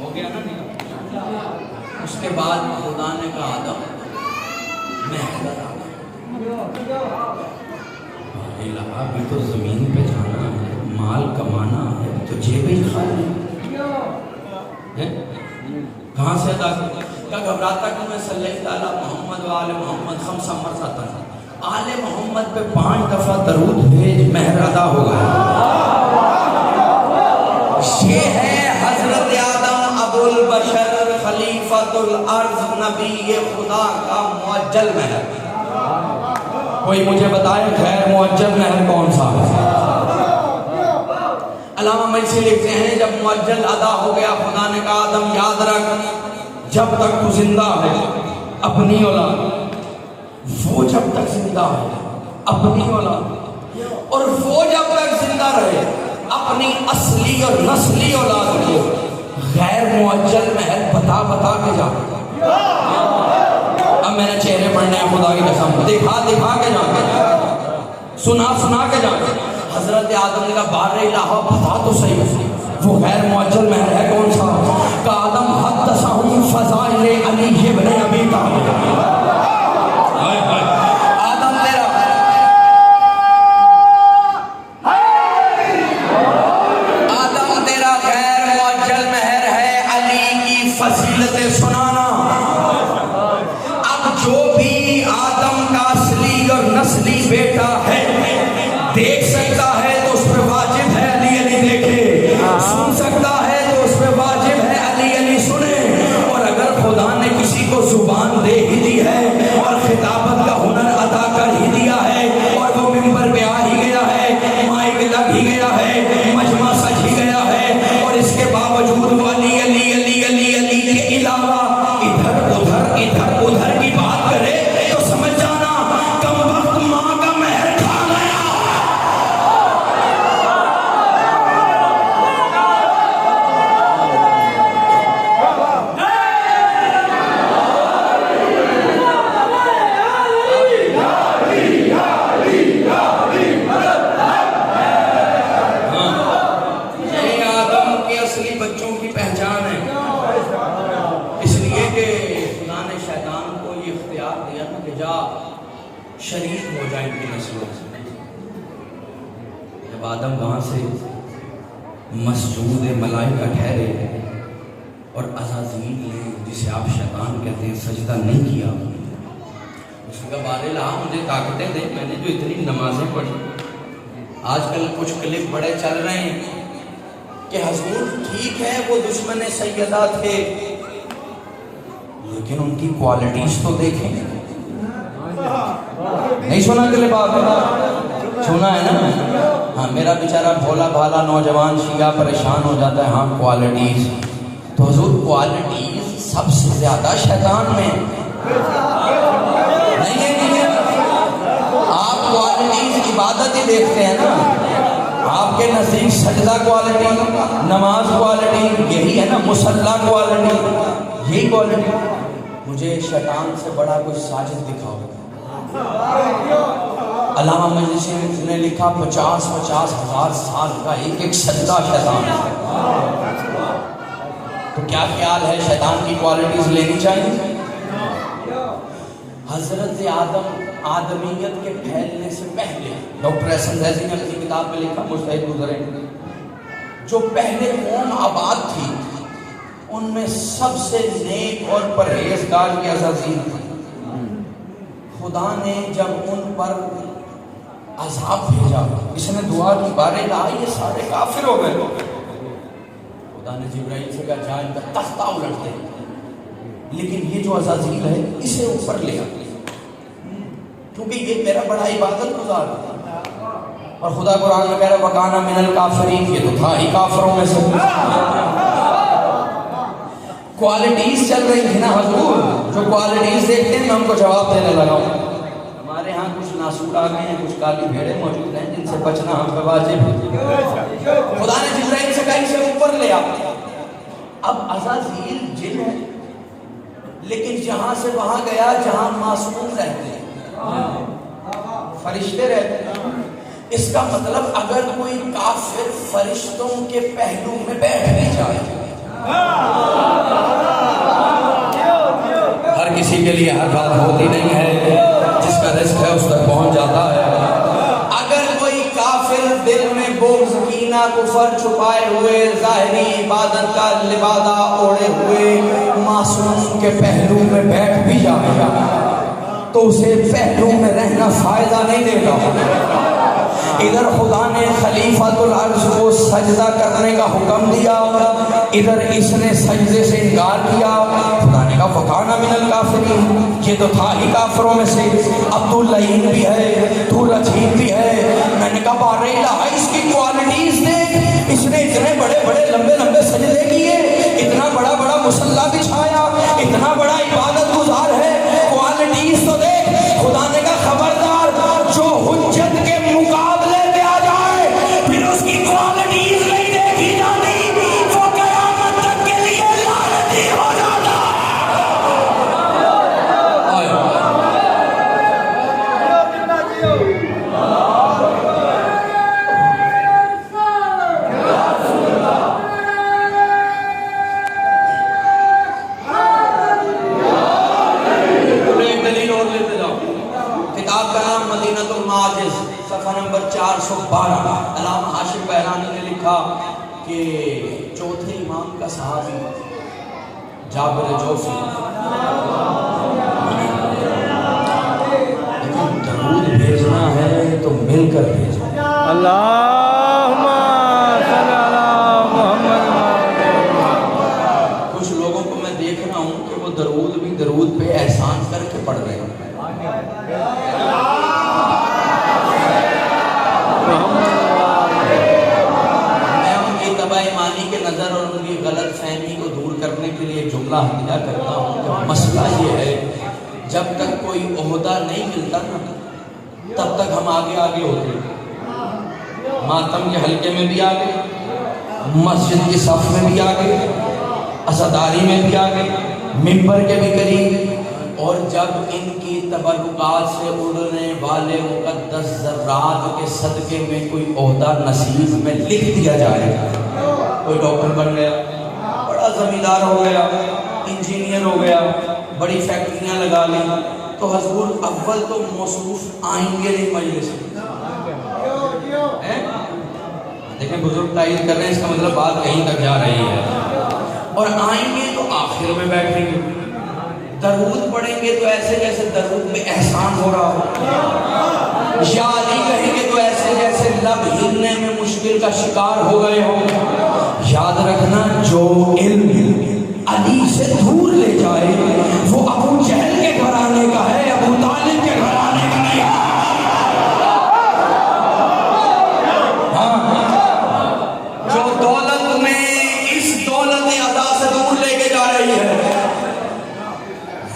ہو گیا نا نہیں؟ اس کے بعد خدا نے کہا آدم محضر آ گیا، ابھی تو زمین پہ جانا ہے، مال کمانا ہے، تو جیبیں خالی ہے، کہاں سے ادا کرتا؟ کیا گھبراتا کہ میں صلی اللہ علیہ محمد و آل محمد خمسہ مرتبہ آل محمد پہ 5 دفعہ درود بھیج مہر ادا ہو گیا۔ یہ ہے حضرت آدم ابو البشر خلیفۃ الارض نبی خدا کا معجل مہر۔ کوئی مجھے بتائے خیر معجل مہر کون سا ہے؟ علامہ مجلسی لکھتے ہیں جب معجل ادا ہو گیا خدا نے کہا آدم یاد رکھ جب تک تو زندہ ہے اپنی اولاد، وہ جب تک زندہ ہے اپنی اولاد، اور وہ جب تک زندہ رہے اپنی اصلی اور نسلی اولاد کو غیر معجل مہر بتا بتا کے جا۔ اب میں نے چہرے پڑھنے ہیں خدا کی قسم، دکھا دکھا کے جا، سنا سنا کے جا۔ حضرت آدم نے کہا بار الہ بتا تو صحیح وہ غیر معجل مہر ہے کون سا؟ کہ آدم حدثہم فضائل علی ابن ابی طالب۔ فضیلتیں سنانا۔ اب جو بھی آدم کا اصلی اور نسلی بیٹا ہے دیکھ سکتا ہے تو اس پہ واجب ہے علی علی دیکھے، سن سکتا ہے تو اس پہ واجب ہے علی علی سنے۔ اور اگر خدا نے کسی کو زبان دے ہی دی ہے اور خطابت کا ہنر ادا کر ہی دیا ہے اور وہ ممبر پہ آ ہی گیا ہے، مائک لگ ہی گیا ہے، مجمع سج ہی گیا ہے، اور اس کے باوجود وہ علی علی علی علی علی کے علاوہ ادھر ادھر کی بات کرے تو سمجھ جانا کم وقت ماں کا مہر کھا گیا۔ یہی آدم کے اصلی بچوں کی پہچان ہے، اس لیے کہ خدا نے شیطان کو یہ اختیار دیا نا کہ جا شریک ہو جائے ان کی نسلوں سے۔ جب آدم وہاں سے مسجود ملائکہ ٹھہرے اور عزازیل نے جسے آپ شیطان کہتے ہیں سجدہ نہیں کیا، اس کا بارے لہا مجھے طاقتیں دے، میں نے جو اتنی نمازیں پڑھی۔ آج کل کچھ کلپ بڑے چل رہے ہیں کہ حضور ٹھیک ہے وہ دشمن سیدہ تھے لیکن ان کی کوالٹیز تو دیکھیں۔ نہیں سنا کلپ آپ نے؟ سنا ہے نا؟ ہاں میرا بیچارہ بھولا بھالا نوجوان شیعہ پریشان ہو جاتا ہے، ہاں کوالٹیز تو حضور کوالٹیز سب سے زیادہ شیطان میں نہیں ہے۔ آپ کوالٹیز عبادت ہی دیکھتے ہیں نا، آپ کے نزدیک سجدہ کوالٹی، نماز کوالٹی یہی ہے نا، مصلی کوالٹی یہی کوالٹی۔ مجھے شیطان سے بڑا کوئی ساجد دکھاؤ۔ علامہ مجلسی نے لکھا 50,000 سال کا ایک سجدہ شیطان ہے۔ تو کیا خیال ہے شیطان کی کوالٹیز لینی چاہیے؟ حضرت آدم آدمیت کے پھیلنے سے پہلے ڈاکٹر احسن زیزی نے اپنی کتاب میں لکھا مجتہد گزرے، جو پہلے قوم آباد تھی ان میں سب سے نیک اور پرہیزگار یہ عزازیل تھے۔ خدا نے جب ان پر عذاب بھیجا، اس نے دعا کی بارے لا یہ سارے کافر ہو گئے، خدا نے جبرائیل سے کہا جا ان کا تختہ الٹ دے، لیکن یہ جو عزازیل ہے اسے اوپر لے آ، کیونکہ یہ میرا بڑا عبادت گزار ہے۔ اور خدا قرآن میں کہہ رہا ہے وَكَانَ مِنَ الْكَافِرِينَ، یہ تو تھا ہی کافروں میں سے۔ کوالٹیز چل رہی تھی نا حضور، جو کوالٹیز دیکھتے ہیں میں ہم کو جواب دینے لگا ہوں۔ ہمارے ہاں کچھ ناسور آ گئے ہیں، کچھ کالی بھیڑیں موجود ہیں جن سے بچنا ہم پہ واجب ہے۔ خدا نے جبرائیل سے کہا اسے اوپر لے آ۔ اب عزازیل جن ہے لیکن جہاں سے وہاں گیا جہاں معصوم رہتے ہیں، فرشتے رہتے ہیں۔ اس کا مطلب اگر کوئی کافر فرشتوں کے پہلو میں بیٹھ نہیں جائے لیے ہر بات ہوتی نہیں ہے، جس کا رزق ہے اس تک پہنچ جاتا ہے۔ اگر کوئی کافر دل میں بغض کینہ کفر چھپائے ہوئے ظاہری عبادت کا لبادہ اوڑے ہوئے معصوم کے پہلو میں بیٹھ بھی جائے گا تو اسے پہلو میں رہنا فائدہ نہیں دے گا۔ ادھر خدا نے خلیفۃ الارض کو سجدہ کرنے کا حکم دیا، ادھر اس نے سجدے سے انکار کیا۔ خدا نے کہا فکانہ من الکافرین، یہ تو تھا ہی کافروں میں سے، اب تو لعین بھی ہے، تو رجیم بھی ہے۔ میں نے کہا بار الہ، اس کی کوالٹیز دیکھ، اس نے اتنے بڑے بڑے لمبے لمبے سجدے کیے، اتنا بڑا بڑا مصلی بچھایا، اتنا بڑا عبادت گزار ہے، کوالٹیز تو دیکھ۔ خدا نے کہا خبردار، جو حجت کے مقابلے پہ آ جائے پھر اس کی کوالٹیز نہیں دیکھی جاتی، وہ قیامت تک کے لیے لعنتی ہو جاتا ہے۔ ایک دلیل اور لیتے جاؤ، کتاب کا نام مدینۃ المعاجز، صفحہ نمبر 412۔ علامہ ہاشم بہرانی نے لکھا کہ چوتھے امام کا صحابی جابر جوفی، لیکن درود بھیجنا ہے تو مل کر بھیجنا۔ اللہم صلی علی محمد۔ کچھ لوگوں کو میں دیکھ رہا ہوں کہ وہ درود بھی درود پہ احسان کر کے پڑھ رہے ہیں۔ میں ان کی طبع ایمانی کے نظر اور ان کی غلط فہمی کو دور کرنے کے لیے جملہ ہدیہ کرتا ہوں کہ مسئلہ یہ ہے، جب تک کوئی عہدہ نہیں ملتا نا تب تک ہم آگے آگے ہوتے ہیں، ماتم کے حلقے میں بھی آگے، مسجد کی صف میں بھی آگے، عزاداری میں بھی آگے، ممبر کے بھی قریب، اور جب ان کی تبرکات سے اڑنے والے مقدس ذرات کے صدقے میں کوئی عہدہ نصیب میں لکھ دیا جائے، کوئی ڈاکٹر بن گیا، بڑا زمیندار ہو گیا، انجینئر ہو گیا، بڑی فیکٹریاں لگا لی، تو حضور اول تو موصوف آئیں گے نہیں مجلس میں۔ دیکھیں بزرگ تائید کر رہے ہیں، اس کا مطلب بات کہیں تک جا رہی ہے۔ اور آئیں گے تو آخر میں بیٹھیں گے، درود پڑھیں گے تو ایسے جیسے درود میں احسان ہو رہا ہو، یا علی کہیں گے تو ایسے جیسے لب ہلنے میں مشکل کا شکار ہو گئے ہو۔ یاد رکھنا، جو علم علی سے دور لے جائے وہ ابو جہل کے گھرانے کا ہے، ابو طالب کے گھرانے کا نہیں ہے۔ جو دولت میں اس دولت ادا سے دور لے کے جا رہی ہے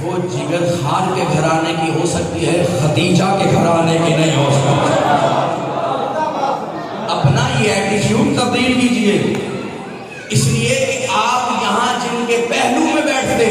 وہ جگر خان کے گھرانے کی ہو سکتی ہے، خدیجہ کے گھرانے کی نہیں ہو سکتی۔ اپنا یہ ایٹیٹیوڈ تبدیل کیجئے، اس لیے کہ آپ یہاں جن کے پہلو میں بیٹھتے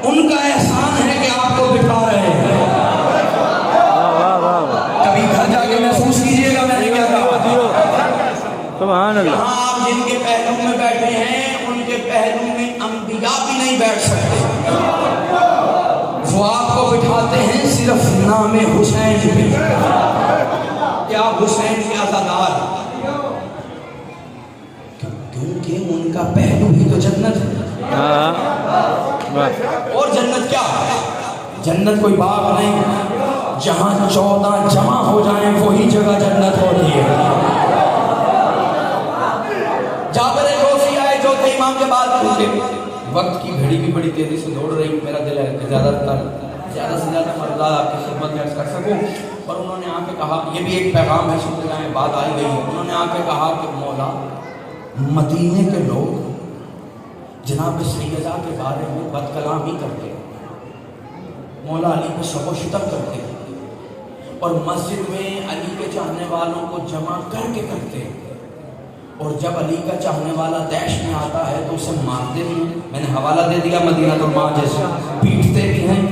ان کا احسان ہے کہ آپ کو بٹھا رہے ہیں۔ کبھی گھر جا کے محسوس کیجئے گا میں نے کیا کہا۔ سبحان اللہ۔ یہاں آپ جن کے پہلو میں بیٹھے ہیں ان کے پہلو میں انبیاء بھی نہیں بیٹھ سکتے، وہ آپ کو بٹھاتے ہیں صرف نام حسین بھی، کیا حسین کے عزادار، کیونکہ ان کا پہلو ہی تو جنت ہے۔ اور جنت کیا ہے؟ جنت کوئی باغ نہیں، جہاں 14 جمع ہو جائیں وہی جگہ جنت ہوتی ہے۔ جابر جوفی آئے چوتھے امام کے بعد پوچھے، وقت کی گھڑی بھی بڑی تیزی سے دوڑ رہی، میرا دل ہے کہ زیادہ سے زیادہ مرضات آپ کی خدمت میں عرض کر سکوں۔ اور انہوں نے آ کے کہا، یہ بھی ایک پیغام ہے، سنتے جائیں، بات آئی گئی ہے۔ انہوں نے آ کے کہا کہ مولا، مدینے کے لوگ جناب سیدہ کے بارے میں بد کلامی کرتے، مولا علی کو شب و شتم کرتے، اور مسجد میں علی کے چاہنے والوں کو جمع کر کے کرتے، اور جب علی کا چاہنے والا دیش میں آتا ہے تو اسے مارتے بھی ہیں۔ میں نے حوالہ دے دیا مدینہ المعاجز، پیٹتے بھی ہیں،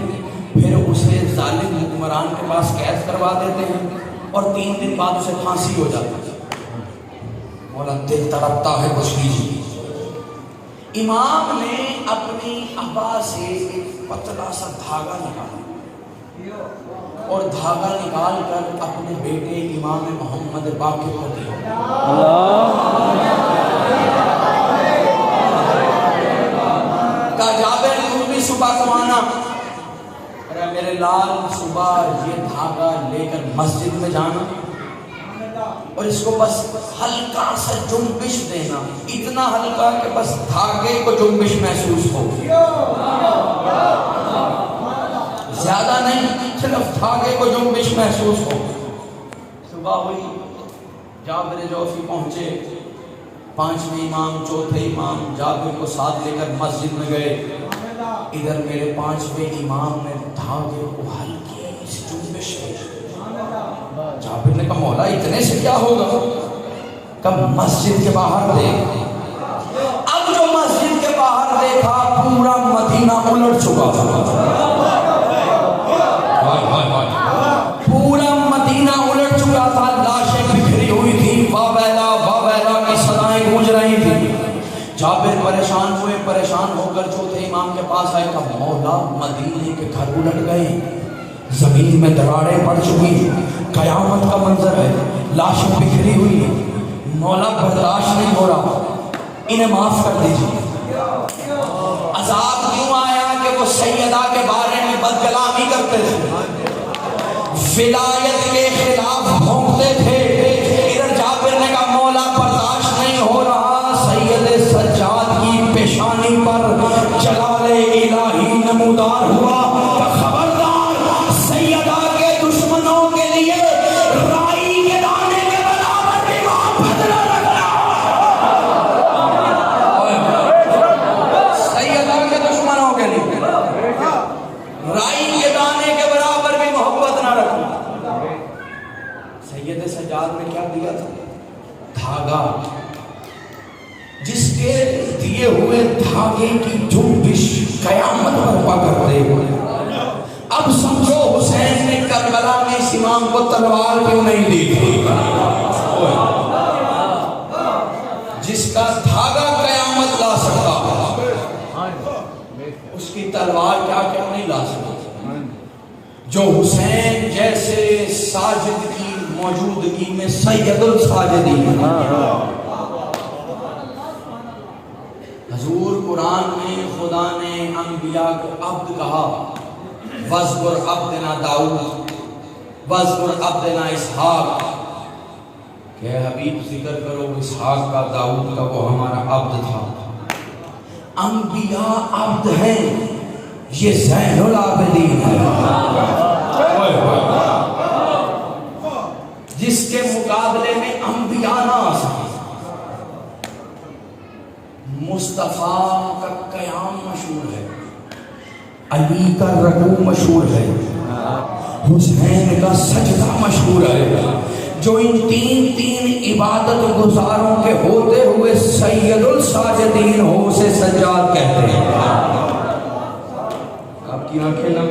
پھر اسے ظالم حکمران کے پاس قید کروا دیتے ہیں، اور 3 دن بعد اسے پھانسی ہو جاتی ہے۔ مولا دل تڑپتا ہے، کچھ کیجیے۔ امام نے اپنی ابا سے ایک پتلا سا دھاگا نکالا اور دھاگا نکال کر اپنے بیٹے امام محمد باقر کو دیا. کہا جابر تم بھی صبح کو آنا. ارے میرے لال صبح یہ دھاگا لے کر مسجد میں جانا اور اس کو بس ہلکا سا جنبش دینا, اتنا ہلکا کہ بس دھاگے کو جنبش محسوس ہو, زیادہ نہیں, صرف دھاگے کو جنبش محسوس ہو. صبح ہوئی, جابر جوفی پہنچے, پانچویں امام چوتھے امام جابر کو ساتھ لے کر مسجد میں گئے. ادھر میرے پانچویں امام نے دھاگے کو ہلکی سی جنبش دی. جابر نے کہا مولا اتنے سے کیا ہوگا؟ کب مسجد کے باہر دیکھ. اب جو مسجد کے باہر دیکھا پورا مدینہ الٹ چکا تھا, پورا مدینہ الٹ چکا تھا, لاشیں بکھری ہوئی تھی, واویلا واویلا کی صدائیں گونج رہی تھی. جابر پریشان ہو کر چوتھے امام کے پاس آئے. کہا مولا مدینے کے گھر الٹ گئے, زمین میں دراڑیں پڑ چکی, قیامت کا منظر ہے, لاشیں بکھری ہوئی ہیں, مولا برداشت نہیں ہو رہا, انہیں معاف کر دیجیے. عذاب کیوں آیا کہ وہ سیدہ کے بارے میں بدکلامی کرتے تھے, ولایت کے خلاف بھونکتے تھے. ادھر جابر نے کہا مولا برداشت نہیں ہو رہا. سید سجاد کی پیشانی پر جلال الہی نمودار ہوا. خبردار سیدہ کے دشمنوں کے لیے رائی کے دانے کے برابر بھی محبت نہ رکھنا. سیدہ کے دشمنوں کے لیے رائی کے دانے کے برابر بھی محبت نہ رکھنا. سید سجاد نے کیا دیا تھا؟ دھاگا, جس کے دیے ہوئے دھاگے کی جنبش قیامت برپا کرتے ہوئے. اب سمجھو حسین نے کربلا میں اس امام کو تلوار کیوں نہیں دی تھی؟ جس کا دھاگا قیامت لا سکتا اس کی تلوار کیا کیا نہیں لا سکتا. جو حسین جیسے ساجد کی موجودگی میں سید الساجدین, حضور قرآن میں خدا نے انبیاء کو عبد کہا. وَاذْكُرْ عَبْدَنَا داؤد وَاذْكُرْ عَبْدَنَا اسحاق, کہ حبیب ذکر کرو اسحاق کا, داؤد کا, وہ ہمارا عبد تھا. انبیاء عبد ہیں, یہ زین العابدین ہے جس کے مقابلے میں انبیاء نہ آ سکے. مصطفیٰ کا قیام مشہور ہے, علی کا رکوع مشہور ہے, حسین کا سجدہ مشہور ہے, جو ان تین عبادت گزاروں کے ہوتے ہوئے سید الساجدین ہو سے سجاد کہتے ہیں. آپ کی آنکھیں نم